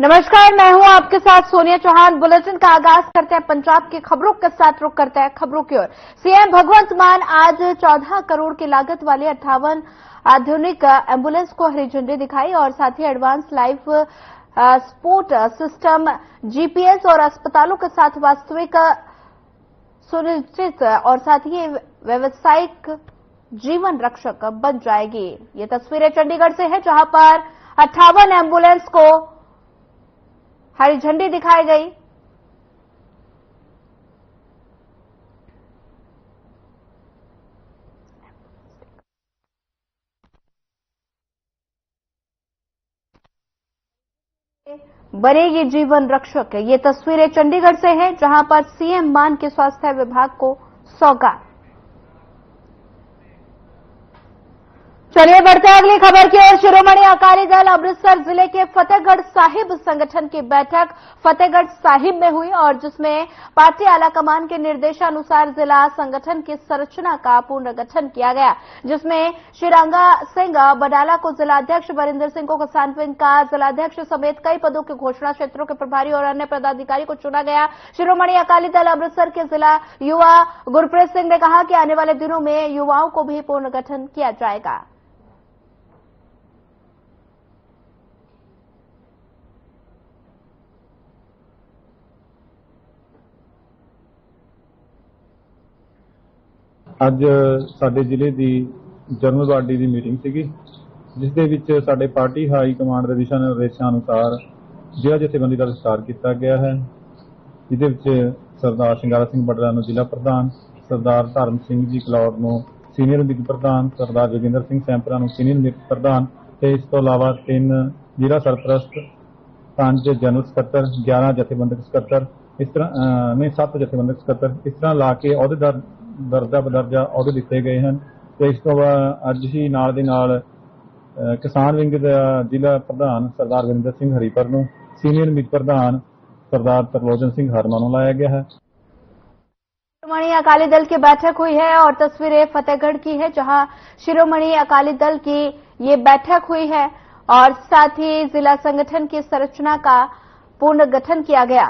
नमस्कार, मैं हूं आपके साथ सोनिया चौहान। बुलेटिन का आगाज करते हैं पंजाब की खबरों के साथ। रुक करते हैं खबरों की ओर। सीएम भगवंत मान आज 14 करोड़ की लागत वाली 58 आधुनिक एम्बुलेंस को हरी झंडी दिखाई और साथ ही advance life support system GPS और अस्पतालों के साथ वास्तविक सुनिश्चित और साथ ही व्यावसायिक जीवन रक्षक बन जाएगी। ये तस्वीरें चंडीगढ़ से है, जहां पर 58 एम्बुलेंस को हरी झंडी दिखाई गई। बनेगी जीवन रक्षक। ये तस्वीरें चंडीगढ़ से हैं, जहां पर सीएम मान के स्वास्थ्य विभाग को सौगात। चलिए बढ़ते हैं अगली खबर की ओर। शिरोमणि अकाली दल अमृतसर जिले के फतेहगढ़ साहिब संगठन की बैठक फतेहगढ़ साहिब में हुई और जिसमें पार्टी आलाकमान के निर्देशानुसार जिला संगठन की संरचना का पुनर्गठन किया गया, जिसमें श्रीरंगा सिंह बडाला को जिलाध्यक्ष, वरिंदर सिंह को किसान विंग का जिलाध्यक्ष समेत कई पदों के घोषणा क्षेत्रों के प्रभारी और अन्य पदाधिकारी को चुना गया। शिरोमणि अकाली दल अमृतसर के जिला युवा गुरप्रीत सिंह ने कहा कि आने वाले दिनों में युवाओं को भी पुनर्गठन किया जाएगा। ਅੱਜ ਸਾਡੇ ਜ਼ਿਲ੍ਹੇ ਦੀ ਜਨਰਲ ਬਾਡੀ ਦੀ ਮੀਟਿੰਗ ਸੀਗੀ, ਜਿਸ ਦੇ ਵਿੱਚ ਸਾਡੇ ਪਾਰਟੀ ਹਾਈ ਕਮਾਂਡ ਦੇ ਦਿਸ਼ਾ ਨਿਰਦੇਸ਼ਾਂ ਅਨੁਸਾਰ ਜ਼ਿਲ੍ਹਾ ਜਥੇਬੰਦੀ ਦਾ ਵਿਸਤਾਰ ਕੀਤਾ ਗਿਆ ਹੈ। ਜਿਹਦੇ ਵਿੱਚ ਸਰਦਾਰ ਸ਼ਿੰਗਾਰਾ ਸਿੰਘ ਬਡਲਾ ਨੂੰ ਜ਼ਿਲ੍ਹਾ ਪ੍ਰਧਾਨ, ਸਰਦਾਰ ਧਰਮ ਸਿੰਘ ਜੀ ਕਲੌੜ ਨੂੰ ਸੀਨੀਅਰ ਮੀਤ ਪ੍ਰਧਾਨ, ਸਰਦਾਰ ਜੋਗਿੰਦਰ ਸਿੰਘ ਸੈਂਪਰਾ ਨੂੰ ਸੀਨੀਅਰ ਮੀਤ ਪ੍ਰਧਾਨ ਤੇ ਇਸ ਤੋਂ ਇਲਾਵਾ 3 ਜ਼ਿਲ੍ਹਾ ਸਰਪ੍ਰਸਤ, 5 ਜਨਰਲ ਸਕੱਤਰ, 11 ਜਥੇਬੰਦਕ ਸਕੱਤਰ, ਇਸ ਤਰ੍ਹਾਂ ਨੇ 7 ਜਥੇਬੰਦਕ ਸਕੱਤਰ, ਇਸ ਤਰ੍ਹਾਂ ਲਾ ਕੇ ਅਹੁਦੇਦਾਰ ਦਰਜਾ ਬਦਰਜਾ ਅਹੁਦੇ ਦਿੱਤੇ ਗਏ ਹਨ। ਤੇ ਇਸ ਤੋਂ ਬਾਅਦ ਅੱਜ ਹੀ ਨਾਲ ਦੇ ਨਾਲ ਕਿਸਾਨ ਵਿੰਗ ਦਾ ਜ਼ਿਲ੍ਹਾ ਪ੍ਰਧਾਨ ਸਰਦਾਰ ਵਰਿੰਦਰ ਸਿੰਘ ਹਰੀਪੁਰ ਨੂੰ, ਸੀਨੀਅਰ ਮੀਤ ਪ੍ਰਧਾਨ सरदार तरलोचन सिंह हरमा ਨੂੰ ਲਾਇਆ ਗਿਆ है। शिरोमणि अकाली दल की बैठक हुई है और तस्वीरें फतेहगढ़ की है, जहां शिरोमणि अकाली दल की ये बैठक हुई है और साथ ही जिला संगठन की संरचना का पुनर्गठन किया गया।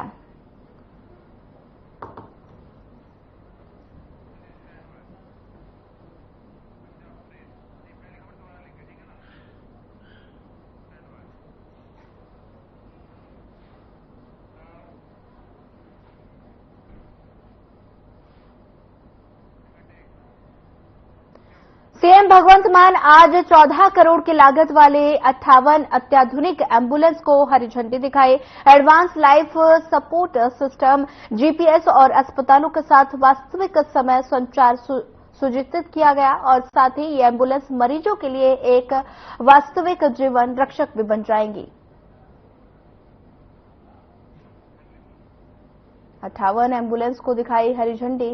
सीएम भगवंत मान आज 14 करोड़ की लागत वाले 58 अत्याधुनिक एम्बुलेंस को हरी झंडी दिखाई। Advance life support system GPS और अस्पतालों के साथ वास्तविक समय संचार सुजित किया गया और साथ ही ये एम्बुलेंस मरीजों के लिए एक वास्तविक जीवन रक्षक भी बन जाएंगी। 58 एम्बुलेंस को दिखाई हरी झंडी।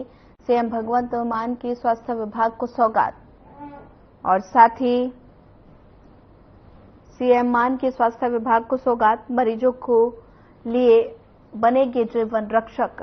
सीएम भगवंत मान की स्वास्थ्य विभाग को सौगात और साथ ही सीएम मान के स्वास्थ्य विभाग को सौगात, मरीजों को लिए बनेगी जीवन रक्षक।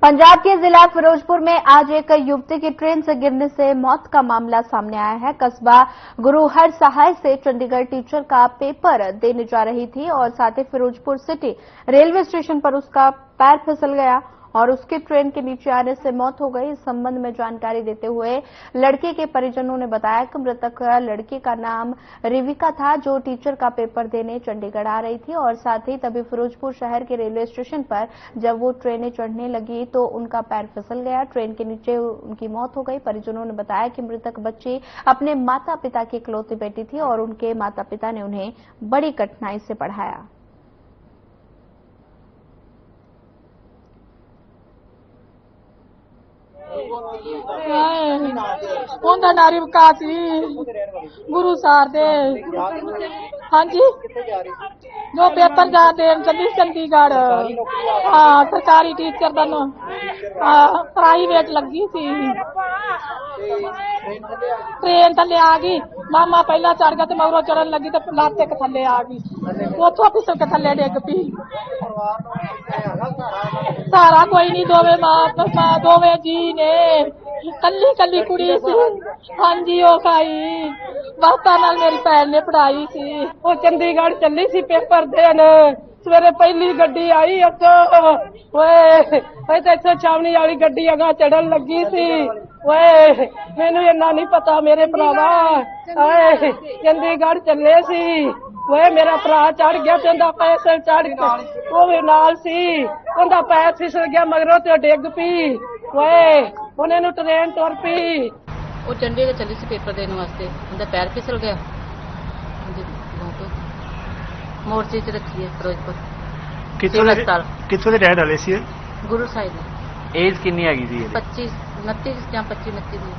पंजाब के जिला फिरोजपुर में आज एक युवती की ट्रेन से गिरने से मौत का मामला सामने आया है। कस्बा गुरुहर सहाय से चंडीगढ़ टीचर का पेपर देने जा रही थी और साथ ही फिरोजपुर सिटी रेलवे स्टेशन पर उसका पैर फिसल गया और उसके ट्रेन के नीचे आने से मौत हो गई। इस संबंध में जानकारी देते हुए लड़के के परिजनों ने बताया कि मृतक लड़की का नाम रिविका था, जो टीचर का पेपर देने चंडीगढ़ आ रही थी और साथ ही तभी फिरोजपुर शहर के रेलवे स्टेशन पर जब वो ट्रेनें चढ़ने लगी तो उनका पैर फिसल गया, ट्रेन के नीचे उनकी मौत हो गई। परिजनों ने बताया कि मृतक बच्ची अपने माता पिता की इकलौती बेटी थी और उनके माता पिता ने उन्हें बड़ी कठिनाई से पढ़ाया। ਉਹਦਾ ਨਾਂ ਰਿਵਕਾ ਸੀ, ਗੁਰੂ ਸਾਰ ਦੇ। ਹਾਂਜੀ जो पेपर जा देन चली चंडीगढ़। हाँ सरकारी टीचर दा प्राइवेट लगी थी। ट्रेन थले आ गई, मामा पहला चढ़ गया तो मगरों चढ़न लगी तो लाते के थले आ गई, उतो फिसल के थले डिग पी। सारा कोई नहीं, दोवे मां दोवे जी ने, कली कली कुड़ी सी। हाँ जी ओ खाई वास्ता नाल मेरी भैन ने पढ़ाई सी। वो चंडीगढ़ चली सी पेपर देन, सवेरे पहली गड्डी आई अगो, तो इतों छावनी वाली गड्डी अगा चढ़न लगी सी। मैनू इन्ना नहीं पता मेरे भरावा, चंडीगढ़ चले सी। मेरा भरा चढ़ गया ते उंदा पैर चढ़ गया, वो भी नाल सी, उंदा पैर फिसल गया मगरों ते डिग पी। उन्हें ट्रेन तुर पी। वो चंडीगढ़ चली सी पेपर देने वास्ते, उनका पैर फिसल गया, मोर्चे च रखी है फिरोजपुर। कितों दे रहने वाले सी? गुरु साहिब। एज कितनी हैगी सी? 25 29 या 25 29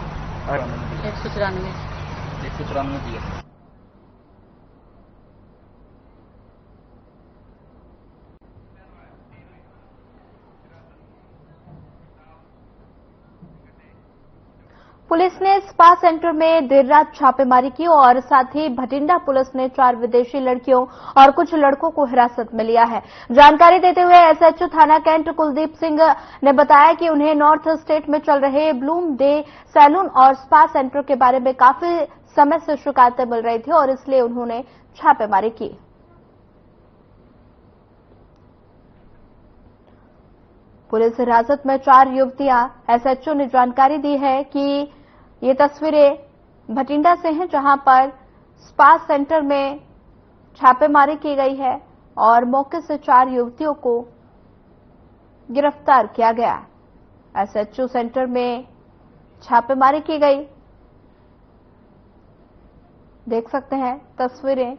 194 194 दी। पुलिस ने स्पा सेंटर में देर रात छापेमारी की और साथ ही भटिंडा पुलिस ने 4 विदेशी लड़कियों और कुछ लड़कों को हिरासत में लिया है। जानकारी देते हुए एसएचओ थाना कैंट कुलदीप सिंह ने बताया कि उन्हें नॉर्थ स्टेट में चल रहे ब्लूम डे सैलून और स्पा सेंटर के बारे में काफी समय से शिकायतें मिल रही थी और इसलिए उन्होंने छापेमारी की। पुलिस हिरासत में 4 युवतियां। एसएचओ ने जानकारी दी है कि ये तस्वीरें भटिंडा से हैं, जहां पर स्पा सेंटर में छापेमारी की गई है और मौके से 4 युवतियों को गिरफ्तार किया गया। एसएचओ सेंटर में छापेमारी की गई, देख सकते हैं तस्वीरें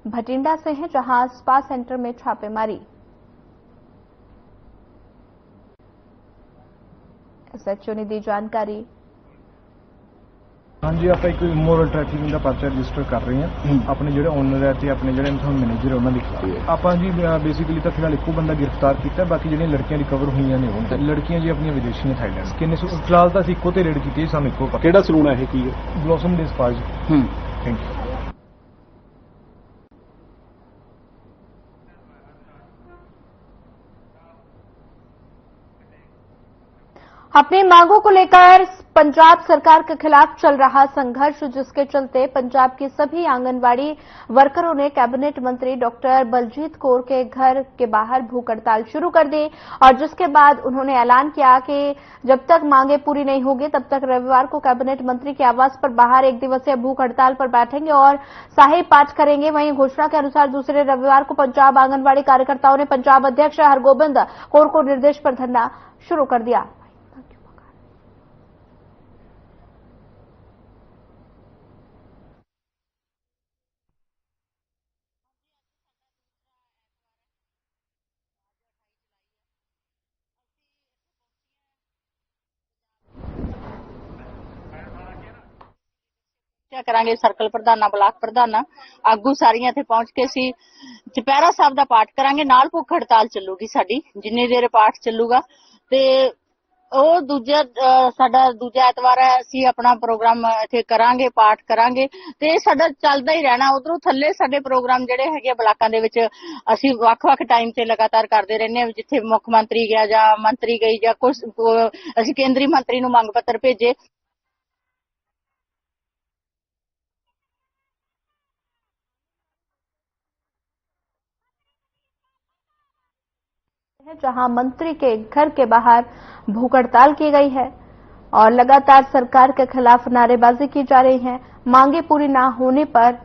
भटिंडा से हैं, जहां स्पा सेंटर में छापेमारी। एसएचओ ने दी जानकारी। हाँ जी, आप एक इमोरल ट्रैफिकिंग का पर्चा रजिस्टर कर रहे हैं अपने जो ओनर है ते अपने जो मैनेजर है उन्होंने खिलाफ। आप जी बेसिकली तो फिलहाल एको बंदा गिरफ्तार किया, बाकी जो लड़कियां रिकवर हुई ने लड़कियां जी अपन विदेशी ने थाईलैंड किन्ने फिलहाल तो इको ते रेड की सानू इको केड़ा सलून है की blossom day spa. Thank you. अपनी मांगों को लेकर पंजाब सरकार के खिलाफ चल रहा संघर्ष, जिसके चलते पंजाब की सभी आंगनवाड़ी वर्करों ने कैबिनेट मंत्री डॉक्टर बलजीत कौर के घर के बाहर भूख हड़ताल शुरू कर दी और जिसके बाद उन्होंने ऐलान किया कि जब तक मांगे पूरी नहीं होगी तब तक रविवार को कैबिनेट मंत्री के आवास पर बाहर 1 दिवसीय भूख हड़ताल पर बैठेंगे और शाही पाठ करेंगे। वहीं घोषणा के अनुसार दूसरे रविवार को पंजाब आंगनवाड़ी कार्यकर्ताओं ने पंजाब अध्यक्ष हरगोबिंद कौर को निर्देश पर धरना शुरू कर दिया। करांगे सर्कल प्रधाना ब्लाक प्रधाना आगू सारियां इत्थे पहुंच के असीं चुपहरा साहब दा पाठ करांगे, नाल भुख हड़ताल चलूगी साडी जिन्नी देर पाठ चलूगा ते ਉਹ ਸਾਡਾ ਦੂਜਾ ਐਤਵਾਰ ਹੈ, ਅਸੀਂ ਆਪਣਾ ਪ੍ਰੋਗਰਾਮ ਇੱਥੇ ਕਰਾਂਗੇ, ਪਾਠ ਕਰਾਂਗੇ ਤੇ ਸਾਡਾ ਚੱਲਦਾ ਹੀ ਰਹਿਣਾ। ਉਧਰੋਂ ਥੱਲੇ ਸਾਡੇ ਪ੍ਰੋਗਰਾਮ ਜਿਹੜੇ ਹੈਗੇ ਬਲਾਕਾਂ ਦੇ ਵਿੱਚ ਅਸੀਂ ਵੱਖ-ਵੱਖ ਟਾਈਮ ਤੇ ਲਗਾਤਾਰ ਕਰਦੇ ਰਹਿੰਦੇ ਹਾਂ। ਜਿੱਥੇ ਮੁੱਖ ਮੰਤਰੀ ਗਿਆ ਜਾਂ ਮੰਤਰੀ ਗਈ ਜਾਂ ਕੁਝ ਅਸੀਂ ਕੇਂਦਰੀ ਮੰਤਰੀ ਨੂੰ ਮੰਗ ਪੱਤਰ ਭੇਜੇ। जहां मंत्री के घर के बाहर भूख हड़ताल की गई है और लगातार सरकार के खिलाफ नारेबाजी की जा रही है। मांगे पूरी ना होने पर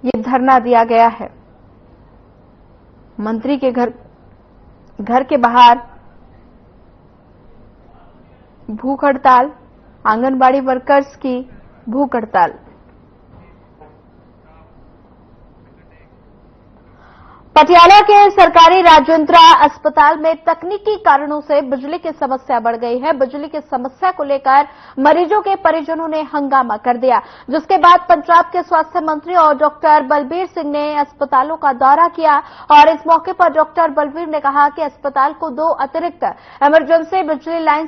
ये धरना दिया गया है। मंत्री के घर के बाहर भूख हड़ताल, आंगनबाड़ी वर्कर्स की भूख हड़ताल। पटियाला के सरकारी राजेंद्रा अस्पताल में तकनीकी कारणों से बिजली की समस्या बढ़ गई है। बिजली की समस्या को लेकर मरीजों के परिजनों ने हंगामा कर दिया, जिसके बाद पंजाब के स्वास्थ्य मंत्री और डॉक्टर बलबीर सिंह ने अस्पतालों का दौरा किया और इस मौके पर डॉक्टर बलबीर ने कहा कि अस्पताल को 2 अतिरिक्त इमरजेंसी बिजली लाइन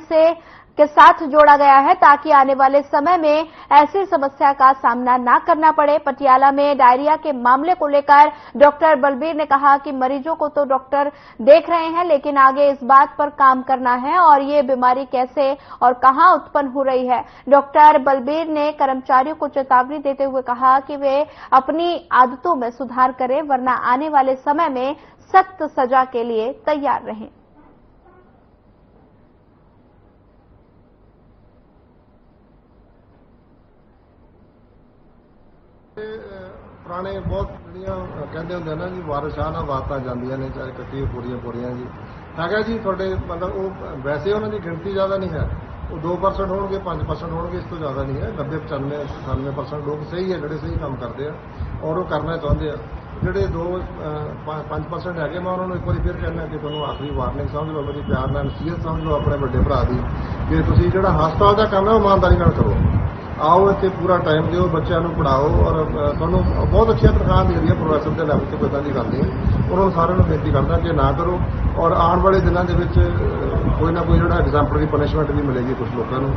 के साथ जोड़ा गया है ताकि आने वाले समय में ऐसी समस्या का सामना न करना पड़े। पटियाला में डायरिया के मामले को लेकर डॉक्टर बलबीर ने कहा कि मरीजों को तो डॉक्टर देख रहे हैं, लेकिन आगे इस बात पर काम करना है और ये बीमारी कैसे और कहां उत्पन्न हो रही है। डॉक्टर बलबीर ने कर्मचारियों को चेतावनी देते हुए कहा कि वे अपनी आदतों में सुधार करें, वरना आने वाले समय में सख्त सजा के लिए तैयार रहें। पुराने बहुत कहते होंगे ना जी वारिशां ना बातां जांदियां ने चाहे कट्टियां पूरियां जी हैगा जी थोड़े मतलब वो वैसे उन्होंने गिनती ज़्यादा नहीं है, वो 2% होंगे 5% होंगे, इस तो ज़्यादा नहीं है। 90-95% लोग सही है जोड़े सही काम करते हैं और वो करना चाहते हैं। जोड़े 2-5% है मैं उन्होंने एक बार फिर कहना कि तुहानूं आखिरी वार्निंग समझ लो, मेरी प्यार नाल नसीहत समझ लो अपने बड़े भरा की कि तुसीं जिहड़ा हस्पताल का काम है ईमानदारी नाल करो। आओ इतने पूरा टाइम दो, बच्चों को पढ़ाओ और तुहानूं बहुत अच्छी तनख्वाह मिल रही है प्रोफैसर के लैवल से, कोई इदां दी गल नहीं। उन्होंने सारिਆਂ ਨੂੰ बेनती करदा कि ना करो और आने वाले दिनों के विच कोई ना कोई जिहड़ा एग्जाम्पलरी पनिशमेंट भी मिलेगी कुछ लोगों को।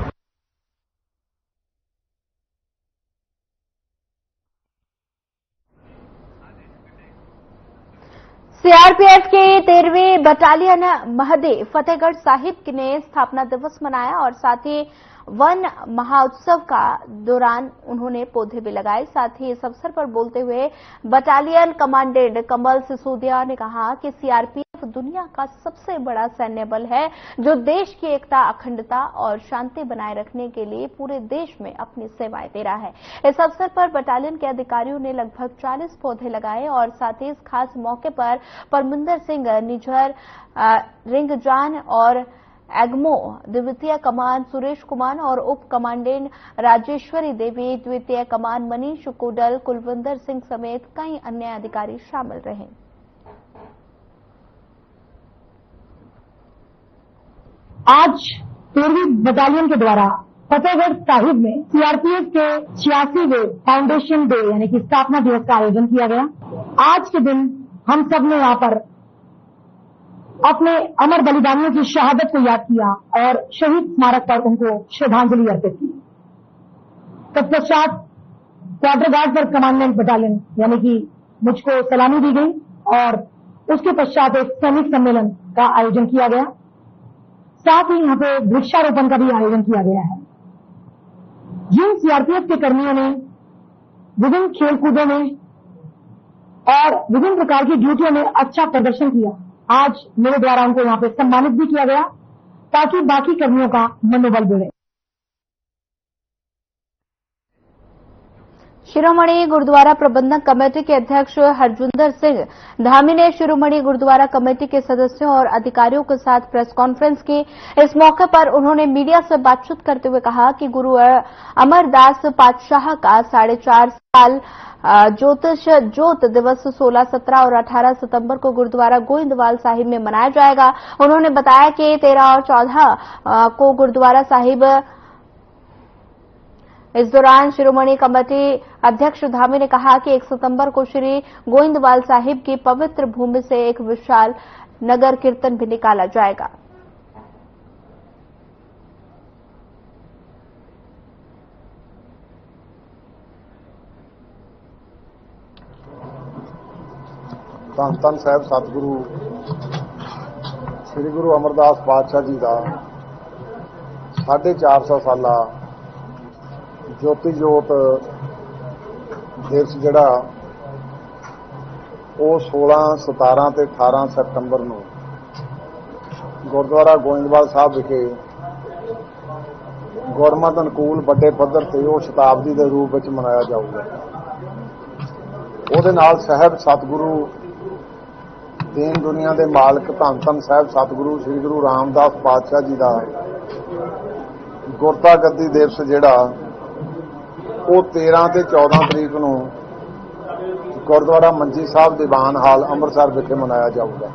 सीआरपीएफ की 13वीं बटालियन महदी फतेहगढ़ साहिब ने स्थापना दिवस मनाया और साथ ही वन महोत्सव का दौरान उन्होंने पौधे भी लगाए। साथ ही इस अवसर पर बोलते हुए बटालियन कमांडेंट कमल सिसोदिया ने कहा कि सीआरपीएफ दुनिया का सबसे बड़ा सैन्य बल है जो देश की एकता, अखंडता और शांति बनाए रखने के लिए पूरे देश में अपनी सेवाएं दे रहा है। इस अवसर पर बटालियन के अधिकारियों ने लगभग 40 पौधे लगाए और साथ ही इस खास मौके पर परमिंदर सिंह निझर, रिंगजान और एग्मो द्वितीय कमान सुरेश कुमार और उप कमांडेंट राजेश्वरी देवी, द्वितीय कमान मनीष कोडल, कुलविंदर सिंह समेत कई अन्य अधिकारी शामिल रहे। आज 13वीं बटालियन के द्वारा फतेहगढ़ साहिब में सीआरपीएफ के 86वें फाउंडेशन डे यानी कि स्थापना दिवस का आयोजन किया गया। आज के दिन हम सब ने यहाँ पर अपने अमर बलिदानियों की शहादत को याद किया और शहीद स्मारक पर उनको श्रद्धांजलि अर्पित की। तत्पश्चात क्वार्टर गार्ड पर कमांडेंट बटालियन यानी कि मुझको सलामी दी गई और उसके पश्चात एक सैनिक सम्मेलन का आयोजन किया गया। साथ ही यहाँ पे वृक्षारोपण का भी आयोजन किया गया है। जिन सीआरपीएफ के कर्मियों ने विभिन्न खेलकूदों में और विभिन्न प्रकार की ड्यूटियों में अच्छा प्रदर्शन किया, आज मेरे द्वारा उनको यहाँ पे सम्मानित भी किया गया ताकि बाकी कर्मियों का मनोबल बढ़े। शिरोमणि गुरुद्वारा प्रबंधक कमेटी के अध्यक्ष हरजिंदर सिंह धामी ने शिरोमणि गुरुद्वारा कमेटी के सदस्यों और अधिकारियों के साथ प्रेस कॉन्फ्रेंस की। इस मौके पर उन्होंने मीडिया से बातचीत करते हुए कहा कि गुरु अमरदास पातशाह का 4.5 साल ज्योतिष ज्योत दिवस 16, 17 और 18 सितंबर को गुरुद्वारा गोइंदवाल साहिब में मनाया जाएगा। उन्होंने बताया कि 13 और 14 को गुरुद्वारा साहिब। इस दौरान शिरोमणि कमेटी अध्यक्ष धामी ने कहा कि 1 सितंबर को श्री गोइंदवाल साहिब की पवित्र भूमि से एक विशाल नगर कीर्तन भी निकाला जाएगा। ਧੰਨ ਧੰਨ ਸਾਹਿਬ सतगुरु श्री गुरु अमरदास पातशाह जी का 450 साला ज्योति जोत दिवस जिहड़ा ਉਹ 16, 17 ਤੇ 18 ਸਤੰਬਰ ਨੂੰ ਗੁਰਦੁਆਰਾ ਗੋਇੰਦਵਾਲ ਸਾਹਿਬ ਵਿਖੇ ਗੁਰਮਤਿ ਅਨੁਕੂਲ ਵੱਡੇ ਪੱਧਰ ਤੇ ਉਹ ਸ਼ਤਾਬਦੀ ਦੇ ਰੂਪ ਵਿੱਚ ਮਨਾਇਆ ਜਾਊਗਾ। ਉਹਦੇ ਨਾਲ ਸਾਹਿਬ ਸਤਿਗੁਰੂ ਦੀਨ ਦੁਨੀਆ ਦੇ ਮਾਲਕ ਧੰਨ ਧੰਨ ਸਾਹਿਬ ਸਤਿਗੁਰੂ ਸ੍ਰੀ ਗੁਰੂ ਰਾਮਦਾਸ ਪਾਤਸ਼ਾਹ ਜੀ ਦਾ ਗੁਰਤਾ ਗੱਦੀ ਦਿਵਸ ਜਿਹੜਾ ਉਹ 13 ਤੇ 14 ਤਰੀਕ ਨੂੰ ਗੁਰਦੁਆਰਾ ਮੰਜੀ ਸਾਹਿਬ ਦੀਵਾਨ ਹਾਲ ਅੰਮ੍ਰਿਤਸਰ ਵਿਖੇ ਮਨਾਇਆ ਜਾਊਗਾ।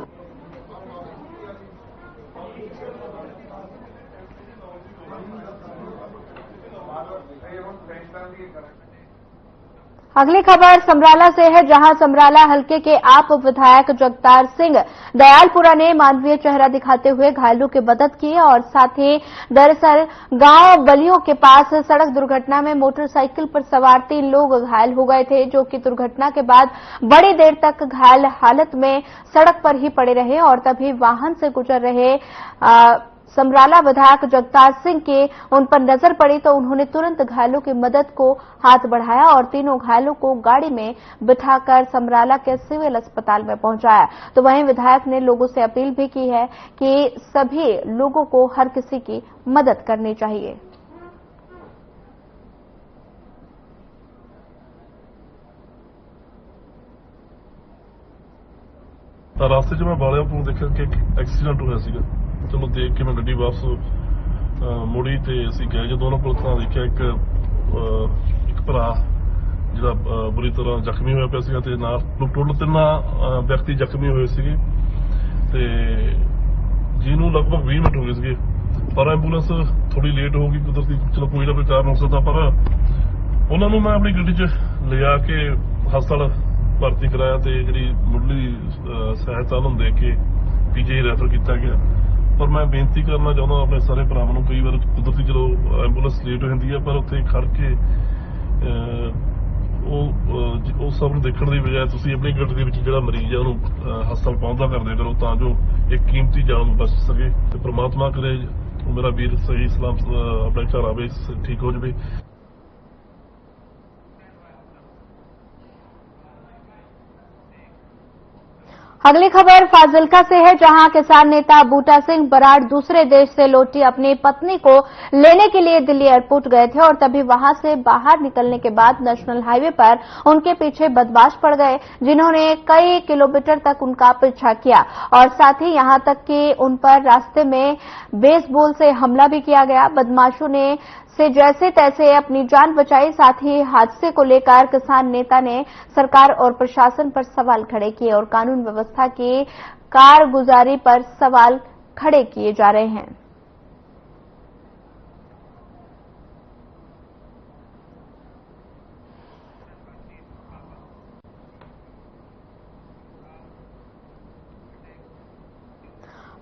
अगली खबर समराला से है, जहां समराला हलके के आप विधायक जगतार सिंह दयालपुरा ने मानवीय चेहरा दिखाते हुए घायलों की मदद की और साथ ही दरअसल गांव बलियों के पास सड़क दुर्घटना में मोटरसाइकिल पर सवार 3 लोग घायल हो गए थे, जो कि दुर्घटना के बाद बड़ी देर तक घायल हालत में सड़क पर ही पड़े रहे और तभी वाहन से गुजर रहे समराला विधायक जगतार सिंह के उन पर नजर पड़ी तो उन्होंने तुरंत घायलों की मदद को हाथ बढ़ाया और तीनों घायलों को गाड़ी में बिठाकर समराला के सिविल अस्पताल में पहुंचाया। तो वहीं विधायक ने लोगों से अपील भी की है कि सभी लोगों को हर किसी की मदद करनी चाहिए। रास्ते 'ਚ मैं बालिया को देखा कि एक्सीडेंट होया सीगा। चलो देख के मैं गड्डी वापस मुड़ी ते असीं गए जो दोनों पुलिस ने देखा एक भरा जिहड़ा बुरी तरह जख्मी होया पिया सीगा ते नाल टोटल 3 व्यक्ति जख्मी होए सीगे ते जिन्हों लगभग 20 मिनट हो गए सीगे पर एंबूलेंस थोड़ी लेट हो गई कुदरती चलो कोई ना कोई कारण हो सकता पर उन्होंने मैं अपनी गड्डी 'च लिया के हस्पताल भर्ती कराया ते जिहड़ी मुढ़ली सहायता उन्होंने दे के पीजीआई रैफर किया गया। पर मैं बेनती करना चाहता अपने सारे भरावां नूं कई बार कुदरती चलो एंबूलेंस लेट हो जाती है पर उत्थे खड़ के उस सब नूं देखण दी बजाय तुसीं अपनी गड्डी दे विच जिहड़ा मरीज है उहनूं हस्पताल पहुंचदा कर दिया करो तां जो एक कीमती जान बच सके ते परमात्मा करे मेरा वीर सही सलाम अपने घर आवे ठीक हो जाए। अगली खबर फाजिल्का से है, जहां किसान नेता बूटा सिंह बराड़ दूसरे देश से लौटी अपनी पत्नी को लेने के लिए दिल्ली एयरपोर्ट गए थे और तभी वहां से बाहर निकलने के बाद नेशनल हाईवे पर उनके पीछे बदमाश पड़ गए, जिन्होंने कई किलोमीटर तक उनका पीछा किया और साथ ही यहां तक कि उन पर रास्ते में बेसबॉल से हमला भी किया गया। बदमाशों ने से जैसे तैसे अपनी जान बचाई। साथ ही हादसे को लेकर किसान नेता ने सरकार और प्रशासन पर सवाल खड़े किए और कानून व्यवस्था की कारगुजारी पर सवाल खड़े किए जा रहे हैं।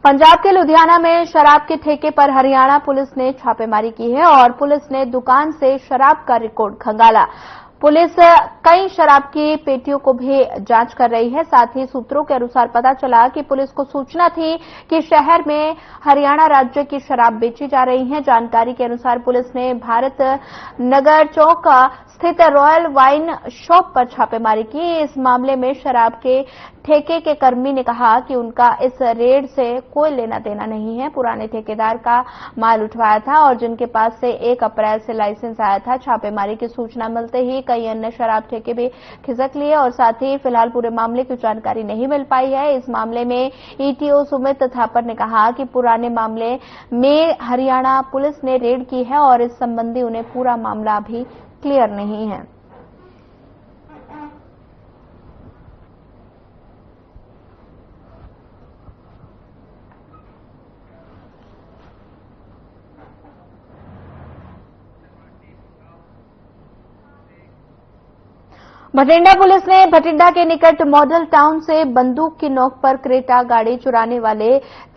पंजाब के लुधियाना में शराब के ठेके पर हरियाणा पुलिस ने छापेमारी की है और पुलिस ने दुकान से शराब का रिकॉर्ड खंगाला। पुलिस कई शराब की पेटियों को भी जांच कर रही है। साथ ही सूत्रों के अनुसार पता चला कि पुलिस को सूचना थी कि शहर में हरियाणा राज्य की शराब बेची जा रही है। जानकारी के अनुसार पुलिस ने भारत नगर चौक स्थित रॉयल वाइन शॉप पर छापेमारी की। इस मामले में शराब के ठेके के कर्मी ने कहा कि उनका इस रेड से कोई लेना देना नहीं है, पुराने ठेकेदार का माल उठवाया था और जिनके पास से 1 अप्रैल से लाइसेंस आया था। छापेमारी की सूचना मिलते ही कई अन्य शराब ठेके भी खिसक लिए और साथ ही फिलहाल पूरे मामले की जानकारी नहीं मिल पाई है। इस मामले में ईटीओ सुमित थापर ने कहा कि पुराने मामले में हरियाणा पुलिस ने रेड की है और इस संबंधी उन्हें पूरा मामला अभी क्लियर नहीं है। भटिंडा पुलिस ने भटिंडा के निकट मॉडल टाउन से बंदूक की नोक पर क्रेटा गाड़ी चुराने वाले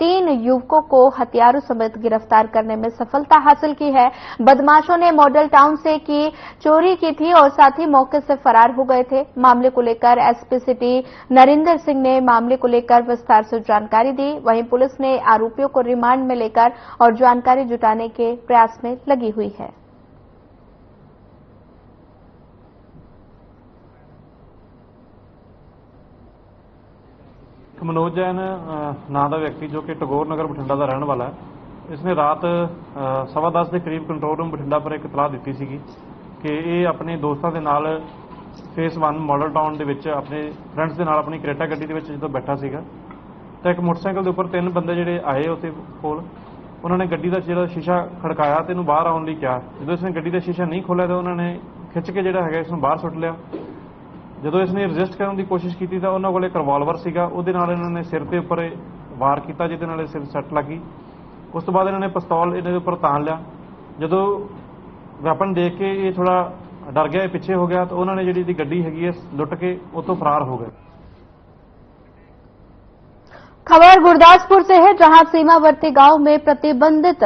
3 युवकों को हथियारों समेत गिरफ्तार करने में सफलता हासिल की है। बदमाशों ने मॉडल टाउन से की चोरी की थी और साथ ही मौके से फरार हो गए थे। मामले को लेकर एसपी सिटी नरिंदर सिंह ने मामले को लेकर विस्तार से जानकारी दी। वहीं पुलिस ने आरोपियों को रिमांड में लेकर और जानकारी जुटाने के प्रयास में लगी हुई है। मनोज जैन नाम का व्यक्ति जो कि टगोर नगर बठिंडा का रहने वाला है, इसने रात 10:15 के करीब कंट्रोल रूम बठिंडा पर एक इतलाह दी थी कि ये अपने दोस्तों के नाल फेस 1 मॉडल टाउन के विच अपने फ्रेंड्स के नाल अपनी क्रेटा गड्डी के विच जो बैठा सीगा तो एक मोटरसाइकिल के उपर 3 बंदे जिहड़े आए उसके कोल उन्होंने गड्डी का जो शीशा खड़काया तो इन्हूं बाहर आने लिए कहा। जो इसने गड्डी का शीशा नहीं खोलिया तो उन्होंने खिंच के जिहड़ा है इसनूं बाहर सुट लिया। ਜਦੋਂ ਇਸਨੇ ਰੈਜ਼ਿਸਟ ਕਰਨ ਦੀ ਕੋਸ਼ਿਸ਼ ਕੀਤੀ ਤਾਂ ਉਹਨਾਂ ਕੋਲ ਇੱਕ ਰਿਵਾਲਵਰ ਸੀਗਾ, ਉਹਦੇ ਨਾਲ ਇਹਨਾਂ ਨੇ ਸਿਰ ਦੇ ਉੱਪਰ ਵਾਰ ਕੀਤਾ, ਜਿਹਦੇ ਨਾਲ ਸਿਰ ਸੱਟ ਲੱਗੀ। ਉਸ ਤੋਂ ਬਾਅਦ ਇਹਨਾਂ ਨੇ ਪਿਸਤੌਲ ਇਹਦੇ ਉੱਪਰ ਤਾਣ ਲਿਆ। ਜਦੋਂ ਵੈਪਨ ਦੇਖ ਕੇ ਇਹ ਥੋੜਾ डर गया, पीछे हो गया, तो उन्होंने जी गड्डी हैगी है लुट के उतों फरार हो गए। खबर गुरदासपुर से है, जहां सीमावर्ती गांव में प्रतिबंधित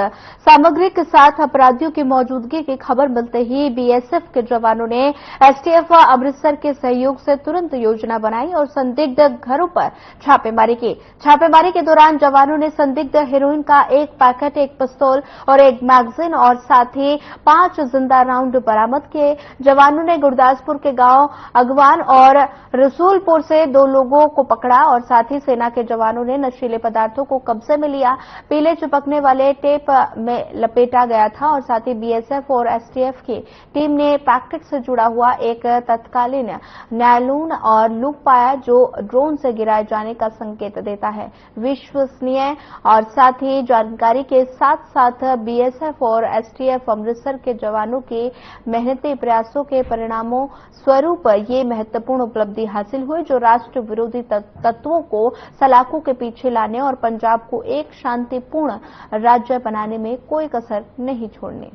सामग्री के साथ अपराधियों की मौजूदगी की खबर मिलते ही बीएसएफ के जवानों ने एसटीएफ अमृतसर के सहयोग से तुरंत योजना बनाई और संदिग्ध घरों पर छापेमारी की। छापेमारी के दौरान जवानों ने संदिग्ध हेरोइन का एक पैकेट, एक पिस्तौल और एक मैगजीन और साथ ही 5 जिंदा राउंड बरामद किए। जवानों ने गुरदासपुर के गांव अगवान और रसूलपुर से 2 लोगों को पकड़ा और साथ ही सेना के जवानों ने नशीले पदार्थों को कब्जे में लिया। पीले चिपकने वाले टेप में लपेटा गया था और साथ ही बीएसएफ और एसटीएफ की टीम ने पैकेट से जुड़ा हुआ एक तत्कालीन नायलॉन और लूप पाया, जो ड्रोन से गिराए जाने का संकेत देता है। विश्वसनीय और साथ ही जानकारी के साथ साथ बीएसएफ और एसटीएफ अमृतसर के जवानों के मेहनती प्रयासों के परिणामों स्वरूप ये महत्वपूर्ण उपलब्धि हासिल हुई, जो राष्ट्र विरोधी तत्वों को सलाखों के पीछे लाने और पंजाब को एक शांतिपूर्ण राज्य बनाने में कोई कसर नहीं छोड़ने।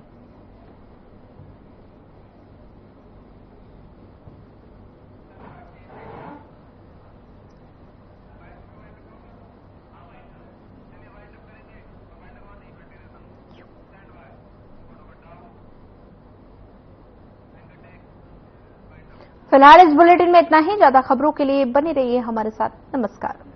फिलहाल इस बुलेटिन में इतना ही। ज्यादा खबरों के लिए बने रहिए हमारे साथ। नमस्कार।